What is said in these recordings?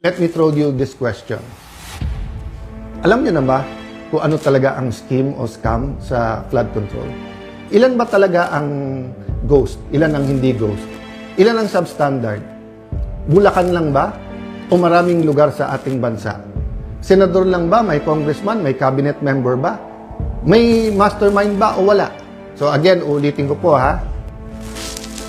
Let me throw you this question. Alam niyo na ba kung ano talaga ang scheme o scam sa flood control? Ilan ba talaga ang ghost? Ilan ang hindi ghost? Ilan ang substandard? Bulacan lang ba? O maraming lugar sa ating bansa? Senador lang ba? May congressman? May cabinet member ba? May mastermind ba o wala? So again, ulitin ko po ha.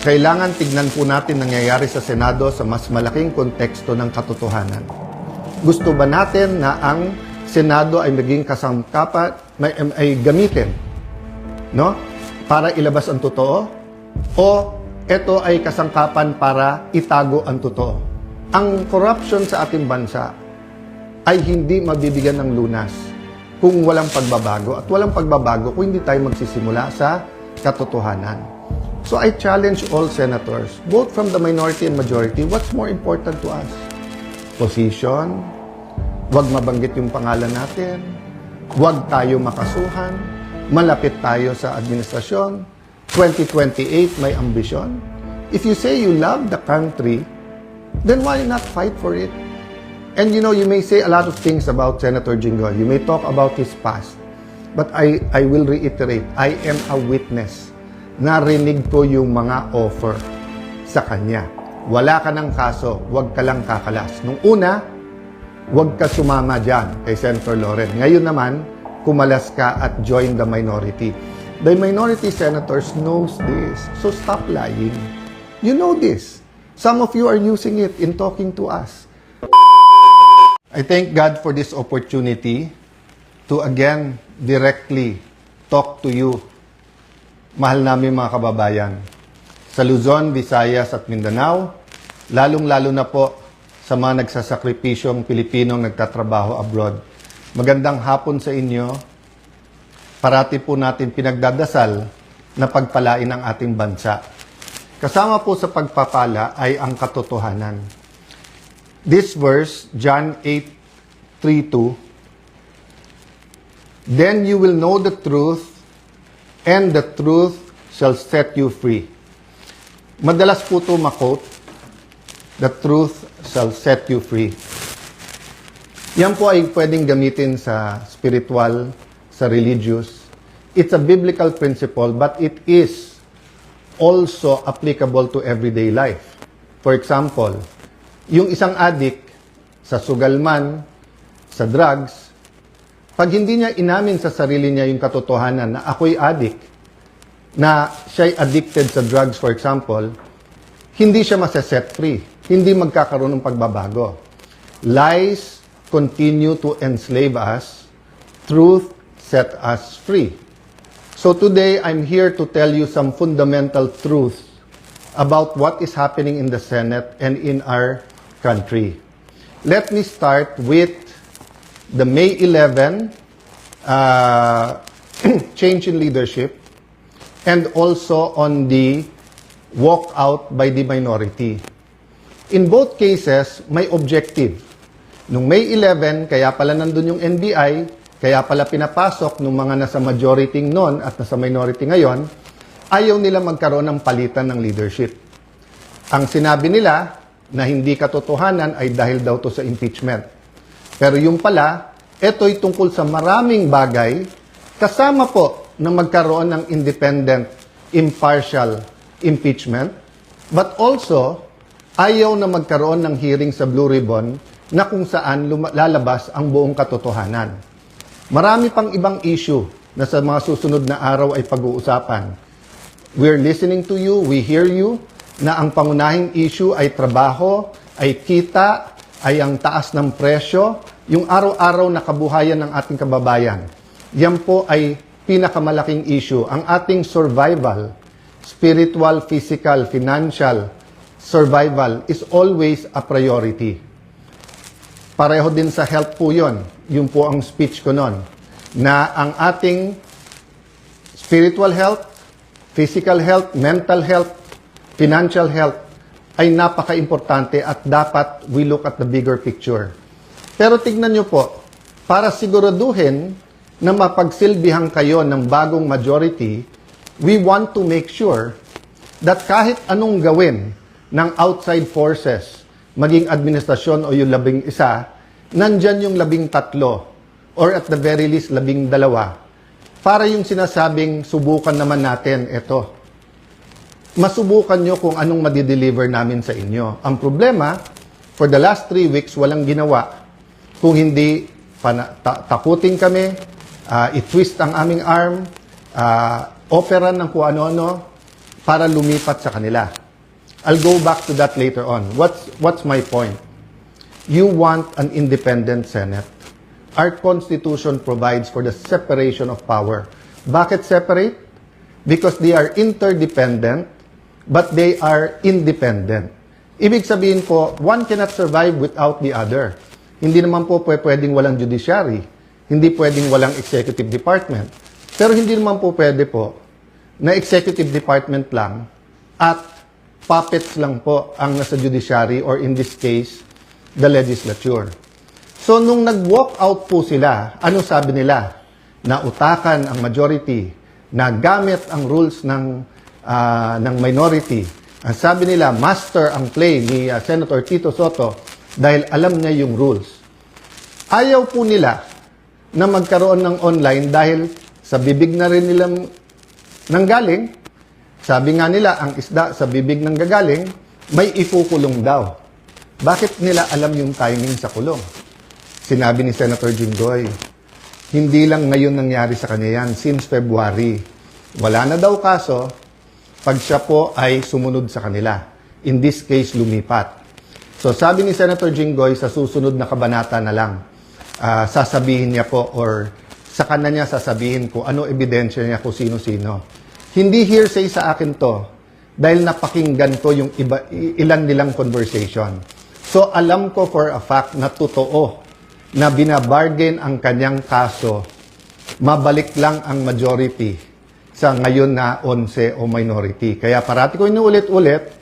Kailangan tignan po natin nangyayari sa Senado sa mas malaking konteksto ng katotohanan. Gusto ba natin na ang Senado ay maging kasangkapan, ay gamitin, no? Para ilabas ang totoo? O ito ay kasangkapan para itago ang totoo? Ang corruption sa ating bansa ay hindi mabibigyan ng lunas kung walang pagbabago. At walang pagbabago kung hindi tayo magsisimula sa katotohanan. So I challenge all senators, both from the minority and majority, what's more important to us? Position, huwag mabanggit yung pangalan natin, huwag tayo makasuhan, malapit tayo sa administrasyon, 2028 may ambisyon. If you say you love the country, then why not fight for it? And you know, you may say a lot of things about Senator Jinggoy. You may talk about his past. But I will reiterate, I am a witness. Narinig ko yung mga offer sa kanya. Wala ka ng kaso, huwag ka lang kakalas. Nung una, huwag ka sumama dyan kay Senator Loren. Ngayon naman, kumalas ka at join the minority. The minority senators knows this. So stop lying. You know this. Some of you are using it in talking to us. I thank God for this opportunity to again directly talk to you, mahal namin mga kababayan, sa Luzon, Visayas at Mindanao, lalong-lalo na po sa mga nagsasakripisyong Pilipinong nagtatrabaho abroad. Magandang hapon sa inyo. Parati po natin pinagdadasal na pagpalain ang ating bansa. Kasama po sa pagpapala ay ang katotohanan. This verse, John 8:3-2, "Then you will know the truth, and the truth shall set you free." Madalas po ito makot, the truth shall set you free. Yan po ay pwedeng gamitin sa spiritual, sa religious. It's a biblical principle, but it is also applicable to everyday life. For example, yung isang addict sa sugal man, sa drugs, pag hindi niya inamin sa sarili niya yung katotohanan na ako'y addict, na siya'y addicted sa drugs, for example, hindi siya masaset free. Hindi magkakaroon ng pagbabago. Lies continue to enslave us. Truth set us free. So today, I'm here to tell you some fundamental truths about what is happening in the Senate and in our country. Let me start with the May 11 change in leadership and also on the walkout by the minority. In both cases, may objective. Nung May 11, kaya pala nandun yung NBI, kaya pala pinapasok nung mga nasa majority noon at nasa minority ngayon, ayaw nila magkaroon ng palitan ng leadership. Ang sinabi nila na hindi katotohanan ay dahil daw to sa impeachment. Pero yung pala, ito'y tungkol sa maraming bagay, kasama po na magkaroon ng independent, impartial impeachment, but also, ayaw na magkaroon ng hearing sa Blue Ribbon na kung saan lalabas ang buong katotohanan. Marami pang ibang issue na sa mga susunod na araw ay pag-uusapan. We're listening to you, we hear you, na ang pangunahing issue ay trabaho, ay kita, ay ang taas ng presyo, yung araw-araw na kabuhayan ng ating kababayan. Yan po ay pinakamalaking issue. Ang ating survival, spiritual, physical, financial survival is always a priority. Pareho din sa health po yun. Yun po ang speech ko nun. Na ang ating spiritual health, physical health, mental health, financial health ay napaka-importante at dapat we look at the bigger picture. Pero tignan nyo po, para siguraduhin na mapagsilbihan kayo ng bagong majority, we want to make sure that kahit anong gawin ng outside forces, maging administrasyon o yung 11, nandyan yung 13 or at the very least 12 para yung sinasabing subukan naman natin ito. Masubukan nyo kung anong madideliver namin sa inyo. Ang problema, for the last 3 weeks, walang ginawa. Kung hindi, takutin kami, i-twist ang aming arm, operan ng kung ano-ano para lumipat sa kanila. I'll go back to that later on. What's my point? You want an independent Senate. Our Constitution provides for the separation of power. Bakit separate? Because they are interdependent, but they are independent. Ibig sabihin po, one cannot survive without the other. Hindi naman po pwedeng walang judiciary. Hindi pwedeng walang executive department. Pero hindi naman po pwede po na executive department lang at puppets lang po ang nasa judiciary or in this case, the legislature. So, nung nag-walk out po sila, ano sabi nila? Nautakan ang majority, na gamit ang rules ng minority. Ang sabi nila, master ang play ni Senator Tito Sotto dahil alam niya yung rules. Ayaw po nila na magkaroon ng online dahil sa bibig na rin nilang nanggaling. Sabi nga nila, ang isda sa bibig ng gagaling, may ikukulong daw. Bakit nila alam yung timing sa kulong? Sinabi ni Senator Jinggoy, hindi lang ngayon nangyari sa kanya yan, since February. Wala na daw kaso, pag siya po ay sumunod sa kanila. In this case, lumipat. So sabi ni Senator Jinggoy, sa susunod na kabanata na lang, sasabihin niya po or sa kanya niya sasabihin kung ano ebidensya niya kung sino-sino. Hindi hearsay sa akin to dahil napakinggan ko yung ilan nilang conversation. So alam ko for a fact na totoo na binabargain ang kanyang kaso, mabalik lang ang majority sa ngayon na 11 o minority. Kaya parati ko inuulit-ulit,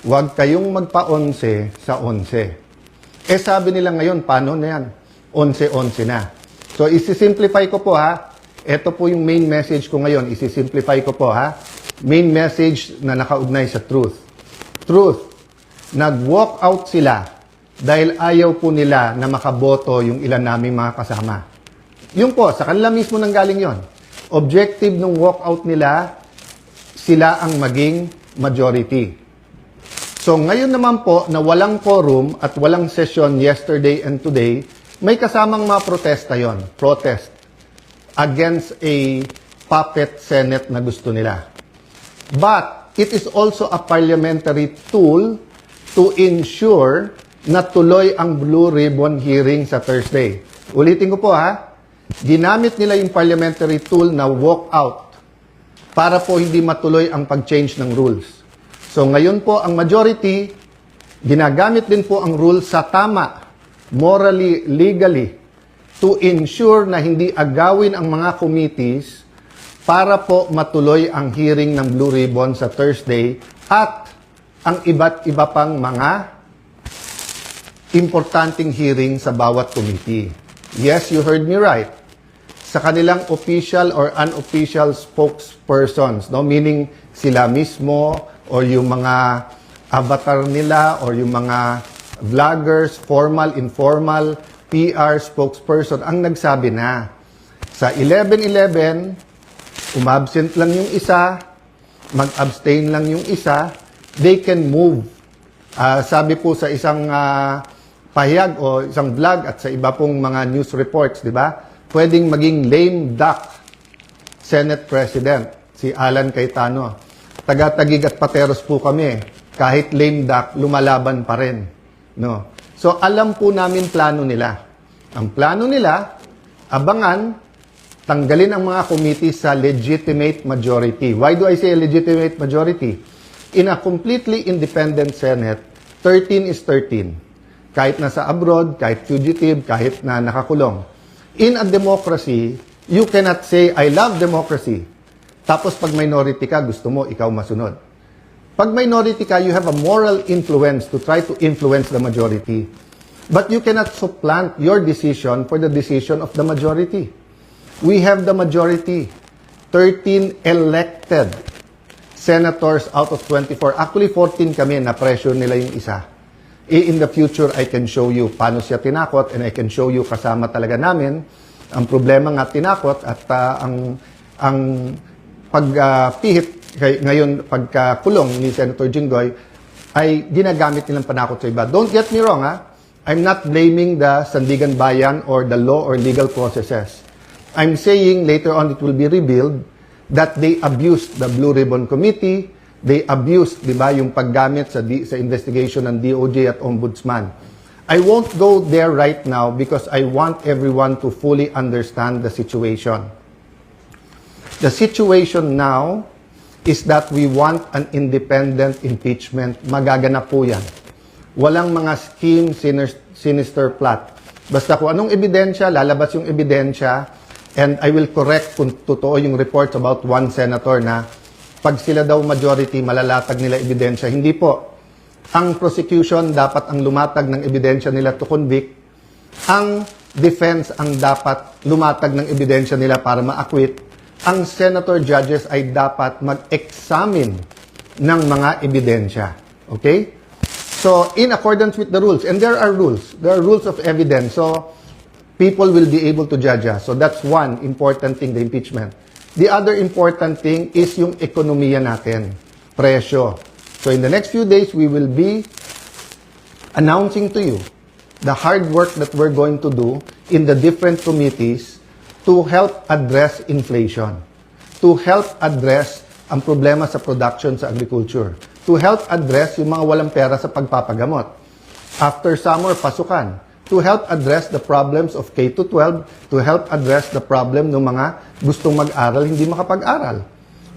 huwag kayong magpa-11 sa 11. Eh sabi nila ngayon, paano na yan? 11-11 na. So isi-simplify ko po ha. Ito po yung main message ko ngayon. Isi-simplify ko po ha. Main message na nakaugnay sa truth. Truth. Nag-walk out sila dahil ayaw po nila na makaboto yung ilan naming mga kasama. Yung po, sa kanila mismo nanggaling yon. Objective ng walkout nila, sila ang maging majority. So ngayon naman po na walang quorum at walang session yesterday and today, may kasamang mga protesta yon. Protest against a puppet Senate na gusto nila. But it is also a parliamentary tool to ensure na tuloy ang Blue Ribbon hearing sa Thursday. Ulitin ko po ha, ginamit nila yung parliamentary tool na walk out para po hindi matuloy ang pag-change ng rules. So ngayon po ang majority, ginagamit din po ang rules sa tama, morally, legally, to ensure na hindi agawin ang mga committees para po matuloy ang hearing ng Blue Ribbon sa Thursday at ang iba't iba pang mga importanteng hearing sa bawat committee. Yes, you heard me right. Sa kanilang official or unofficial spokespersons, no? Meaning sila mismo or yung mga avatar nila or yung mga vloggers, formal, informal, PR spokesperson ang nagsabi na sa 11-11, umabsent lang yung isa, mag-abstain lang yung isa, they can move. Sabi po sa isang pahayag o isang vlog at sa iba pong mga news reports, di ba? Pwedeng maging lame duck Senate President, si Alan Cayetano. Taga-Tagig at Pateros po kami. Kahit lame duck, lumalaban pa rin. No? So, alam po namin plano nila. Ang plano nila, abangan, tanggalin ang mga committee sa legitimate majority. Why do I say legitimate majority? In a completely independent Senate, 13 is 13. Kahit nasa abroad, kahit fugitive, kahit na nakakulong. In a democracy, you cannot say, I love democracy. Tapos pag minority ka, gusto mo, ikaw masunod. Pag minority ka, you have a moral influence to try to influence the majority. But you cannot supplant your decision for the decision of the majority. We have the majority. 13 elected senators out of 24. Actually, 14 kami, na-pressure nila yung isa. In the future, I can show you paano siya tinakot and I can show you kasama talaga namin. Ang problema nga tinakot at ang pagpihit ngayon pagkakulong ni Senator Jinggoy ay ginagamit nilang panakot sa iba. Don't get me wrong, I'm not blaming the Sandigan Bayan or the law or legal processes. I'm saying later on it will be revealed that they abused the Blue Ribbon Committee, they abused, di ba, yung paggamit sa investigation ng DOJ at Ombudsman. I won't go there right now because I want everyone to fully understand the situation. The situation now is that we want an independent impeachment. Magaganap po yan. Walang mga scheme, sinister plot. Basta kung anong ebidensya, lalabas yung ebidensya, and I will correct kung totoo yung reports about one senator na pag sila daw majority, malalatag nila ebidensya. Hindi po. Ang prosecution dapat ang lumatag ng ebidensya nila to convict. Ang defense ang dapat lumatag ng ebidensya nila para ma-acquit. Ang senator judges ay dapat mag-examine ng mga ebidensya. Okay? So, in accordance with the rules, and there are rules of evidence, so people will be able to judge us. So, that's one important thing, the impeachment. The other important thing is yung ekonomiya natin, presyo. So, in the next few days, we will be announcing to you the hard work that we're going to do in the different committees to help address inflation, to help address ang problema sa production sa agriculture, to help address yung mga walang pera sa pagpapagamot. After summer, pasukan. To help address the problems of K-12, to help address the problem ng mga gustong mag-aral, hindi makapag-aral.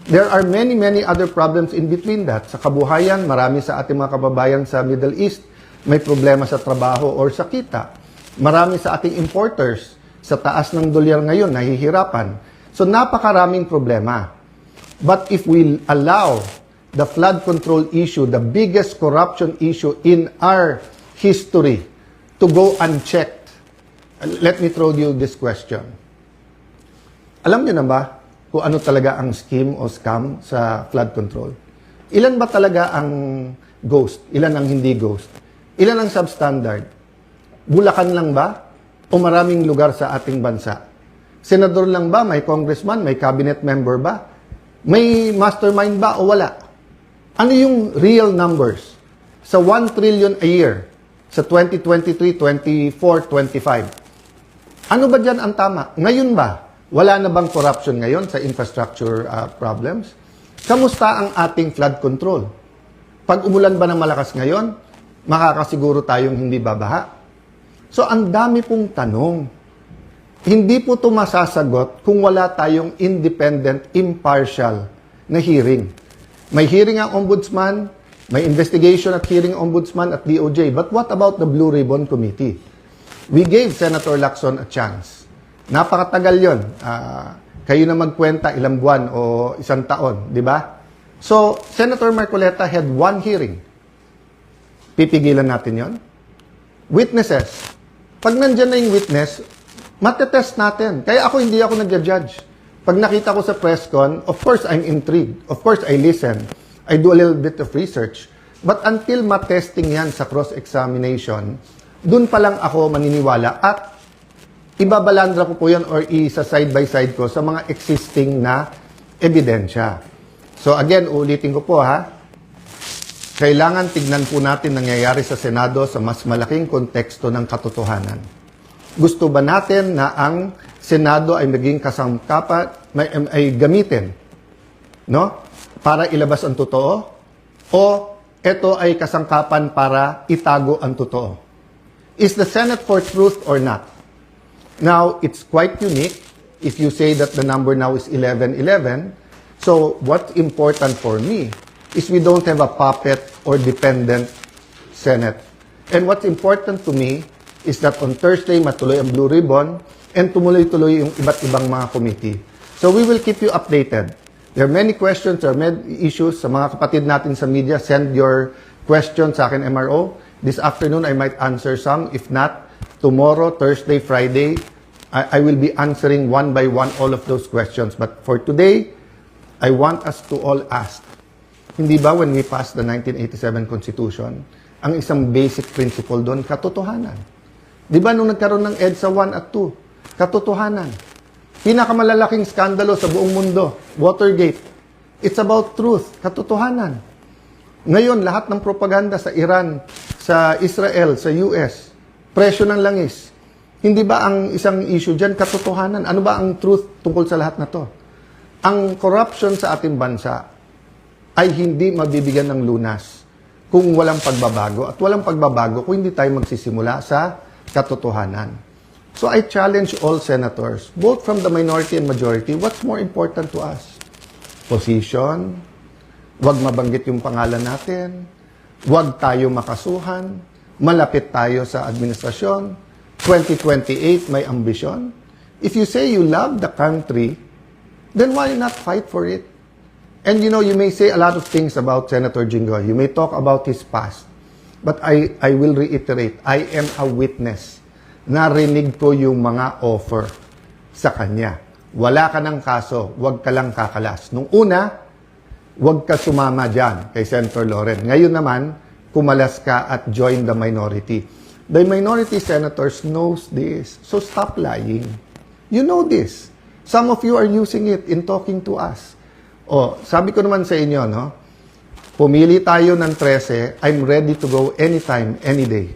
There are many other problems in between that. Sa kabuhayan, marami sa ating mga kababayan sa Middle East may problema sa trabaho or sa kita. Marami sa ating importers sa taas ng dolyar ngayon, nahihirapan. So, napakaraming problema. But if we allow the flood control issue, the biggest corruption issue in our history, to go unchecked, let me throw you this question. Alam niyo na ba kung ano talaga ang scheme o scam sa flood control? Ilan ba talaga ang ghost? Ilan ang hindi ghost? Ilan ang substandard? Bulacan lang ba? O maraming lugar sa ating bansa? Senador lang ba? May congressman? May cabinet member ba? May mastermind ba o wala? Ano yung real numbers? Sa 1 trillion a year, sa 2023, 24, 25. Ano ba dyan ang tama? Ngayon ba? Wala na bang corruption ngayon sa infrastructure problems? Kamusta ang ating flood control? Pag umulan ba ng malakas ngayon, makakasiguro tayong hindi babaha? So, ang dami pong tanong. Hindi po ito masasagot kung wala tayong independent, impartial na hearing. May hearing ang ombudsman, may investigation at hearing ombudsman at DOJ. But what about the Blue Ribbon Committee? We gave Senator Lacson a chance. Napakatagal yon. Kayo na magkwenta ilang buwan o isang taon, di ba? So, Senator Marcoleta had one hearing. Pipigilan natin yon. Witnesses. Pag nandyan na yung witness, matetest natin. Kaya hindi ako nag-judge. Pag nakita ko sa press con, of course I'm intrigued. Of course I listen. I do a little bit of research. But until matesting yan sa cross-examination, dun pa lang ako maniniwala at ibabalandra ko po yan or isa-side by side ko sa mga existing na ebidensya. So again, ulitin ko po kailangan tignan po natin nangyayari sa Senado sa mas malaking konteksto ng katotohanan. Gusto ba natin na ang Senado ay maging kasangkapan, ay gamitin, no? Para ilabas ang totoo? O ito ay kasangkapan para itago ang totoo? Is the Senate for truth or not? Now, it's quite unique if you say that the number now is 11-11. So, what's important for me is we don't have a puppet or dependent Senate. And what's important to me is that on Thursday, matuloy ang Blue Ribbon and tumuloy-tuloy yung iba't ibang mga committee. So, we will keep you updated. There are many questions, there are many issues. Sa mga kapatid natin sa media, send your questions sa akin, MRO. This afternoon, I might answer some. If not, tomorrow, Thursday, Friday, I will be answering one by one all of those questions. But for today, I want us to all ask, hindi ba when we passed the 1987 Constitution, ang isang basic principle doon, katotohanan. Di ba nung nagkaroon ng EDSA 1 at 2, katotohanan. Pinakamalalaking skandalo sa buong mundo, Watergate. It's about truth, katotohanan. Ngayon, lahat ng propaganda sa Iran, sa Israel, sa US, presyo ng langis. Hindi ba ang isang issue dyan, katotohanan? Ano ba ang truth tungkol sa lahat na to? Ang corruption sa ating bansa ay hindi mabibigyan ng lunas kung walang pagbabago. At walang pagbabago kung hindi tayo magsisimula sa katotohanan. So I challenge all senators, both from the minority and majority, what's more important to us? Position, wag mabanggit yung pangalan natin, wag tayo makasuhan, malapit tayo sa administrasyon, 2028 may ambisyon. If you say you love the country, then why not fight for it? And you know, you may say a lot of things about Senator Jinggoy. You may talk about his past. But I will reiterate, I am a witness. Narinig ko yung mga offer sa kanya. Wala ka ng kaso, wag ka lang kakalas. Nung una, wag ka sumama dyan kay Senator Loren. Ngayon naman, kumalas ka at join the minority. The minority senators knows this. So stop lying. You know this. Some of you are using it in talking to us. O, sabi ko naman sa inyo, no? Pumili tayo ng 13, I'm ready to go anytime, any day.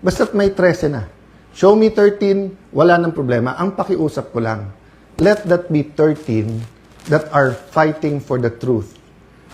Basta't may 13 na. Show me 13, wala nang problema. Ang pakiusap ko lang, let that be 13 that are fighting for the truth.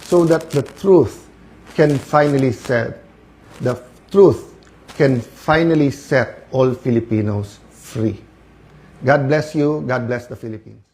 So that the truth can finally set, the truth can finally set all Filipinos free. God bless you. God bless the Philippines.